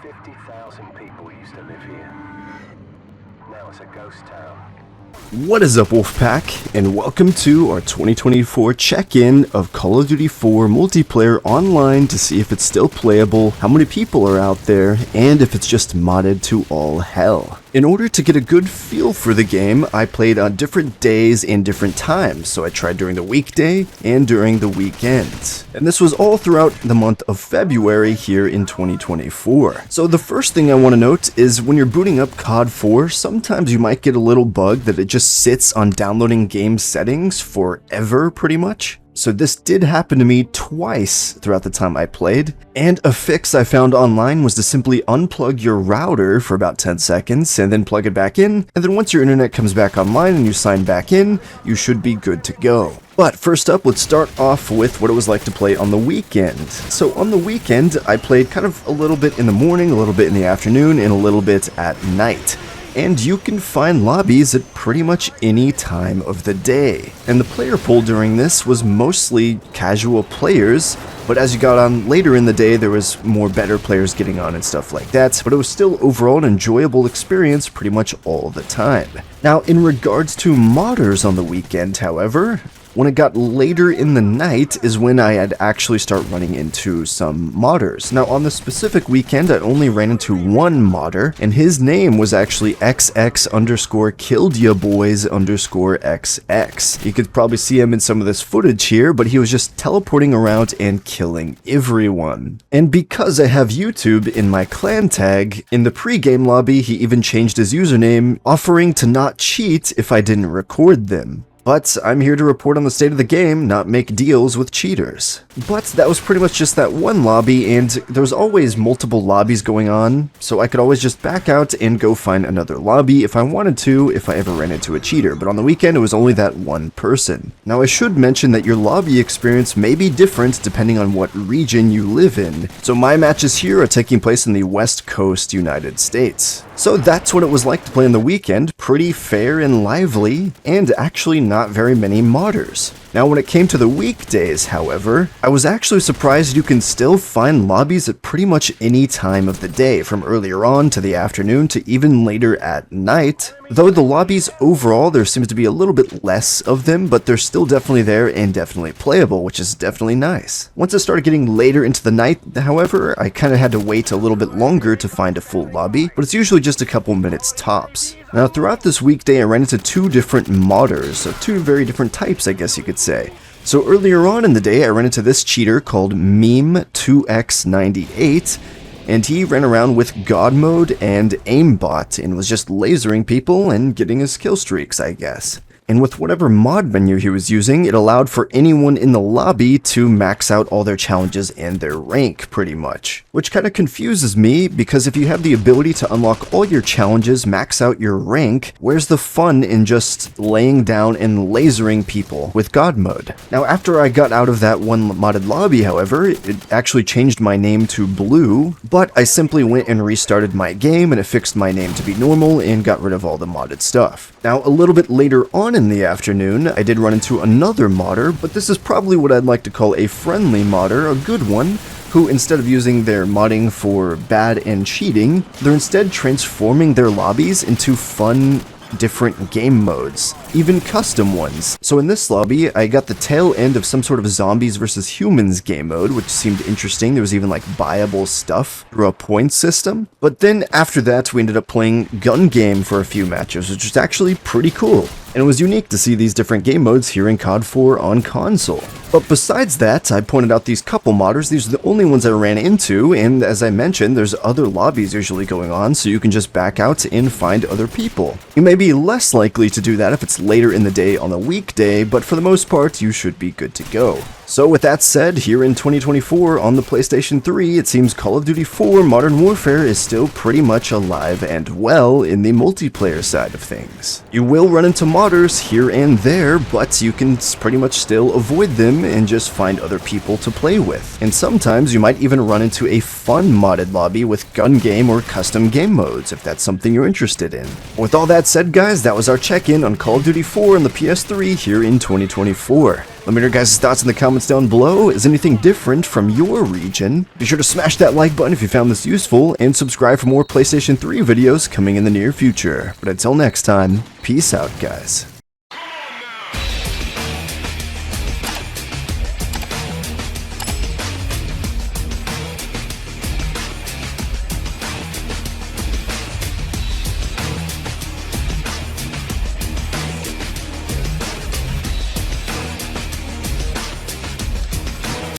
50,000 people used to live here. Now it's a ghost town. What is up, Wolfpack, and welcome to our 2024 check-in of Call of Duty 4 multiplayer online to see if it's still playable, how many people are out there, and if it's just modded to all hell. In order to get a good feel for the game, I played on different days and different times, so I tried during the weekday and during the weekend. And this was all throughout the month of February here in 2024. So the first thing I want to note is when you're booting up COD 4, sometimes you might get a little bug that it just sits on downloading game settings forever, pretty much. So this did happen to me twice throughout the time I played, and a fix I found online was to simply unplug your router for about 10 seconds and then plug it back in, and then once your internet comes back online and you sign back in, you should be good to go. But first up, let's start off with what it was like to play on the weekend. So on the weekend, I played kind of a little bit in the morning, a little bit in the afternoon, and a little bit at night. And you can find lobbies at pretty much any time of the day. And the player pool during this was mostly casual players, but as you got on later in the day, there was more better players getting on and stuff like that, but it was still overall an enjoyable experience pretty much all the time. Now, in regards to modders on the weekend, however, when it got later in the night is when I had actually start running into some modders. Now on the specific weekend, I only ran into one modder, and his name was actually XX_KilledYaBoys_XX. You could probably see him in some of this footage here, but he was just teleporting around and killing everyone. And because I have YouTube in my clan tag, in the pre-game lobby he even changed his username, offering to not cheat if I didn't record them. But I'm here to report on the state of the game, not make deals with cheaters. But that was pretty much just that one lobby, and there was always multiple lobbies going on, so I could always just back out and go find another lobby if I wanted to, if I ever ran into a cheater. But on the weekend, it was only that one person. Now I should mention that your lobby experience may be different depending on what region you live in. So my matches here are taking place in the West Coast, United States. So that's what it was like to play on the weekend, pretty fair and lively, and actually not very many modders. Now when it came to the weekdays, however, I was actually surprised you can still find lobbies at pretty much any time of the day, from earlier on to the afternoon to even later at night. Though the lobbies overall, there seems to be a little bit less of them, but they're still definitely there and definitely playable, which is definitely nice. Once it started getting later into the night, however, I kind of had to wait a little bit longer to find a full lobby, but it's usually just a couple minutes tops. Now throughout this weekday I ran into two different modders, so two very different types I guess you could say. So earlier on in the day I ran into this cheater called Meme2x98, and he ran around with God mode and aimbot and was just lasering people and getting his kill streaks, I guess. And with whatever mod menu he was using, it allowed for anyone in the lobby to max out all their challenges and their rank, pretty much. Which kind of confuses me, because if you have the ability to unlock all your challenges, max out your rank, where's the fun in just laying down and lasering people with God mode? Now after I got out of that one modded lobby, however, it actually changed my name to Blue, but I simply went and restarted my game and it fixed my name to be normal and got rid of all the modded stuff. Now a little bit later on in the afternoon, I did run into another modder, but this is probably what I'd like to call a friendly modder, a good one, who instead of using their modding for bad and cheating, they're instead transforming their lobbies into fun, different game modes, even custom ones. So in this lobby, I got the tail end of some sort of zombies versus humans game mode, which seemed interesting. There was even like buyable stuff through a point system. But then after that, we ended up playing gun game for a few matches, which was actually pretty cool. And it was unique to see these different game modes here in COD 4 on console. But besides that, I pointed out these couple modders. These are the only ones I ran into, and as I mentioned, there's other lobbies usually going on, so you can just back out and find other people. You may be less likely to do that if it's later in the day on a weekday, but for the most part, you should be good to go. So with that said, here in 2024 on the PlayStation 3, it seems Call of Duty 4 Modern Warfare is still pretty much alive and well in the multiplayer side of things. You will run into modders here and there, but you can pretty much still avoid them and just find other people to play with. And sometimes you might even run into a fun modded lobby with gun game or custom game modes if that's something you're interested in. With all that said guys, that was our check-in on Call of Duty 4 on the PS3 here in 2024. Let me know your guys' thoughts in the comments down below. Is anything different from your region? Be sure to smash that like button if you found this useful, and subscribe for more PlayStation 3 videos coming in the near future. But until next time, peace out, guys.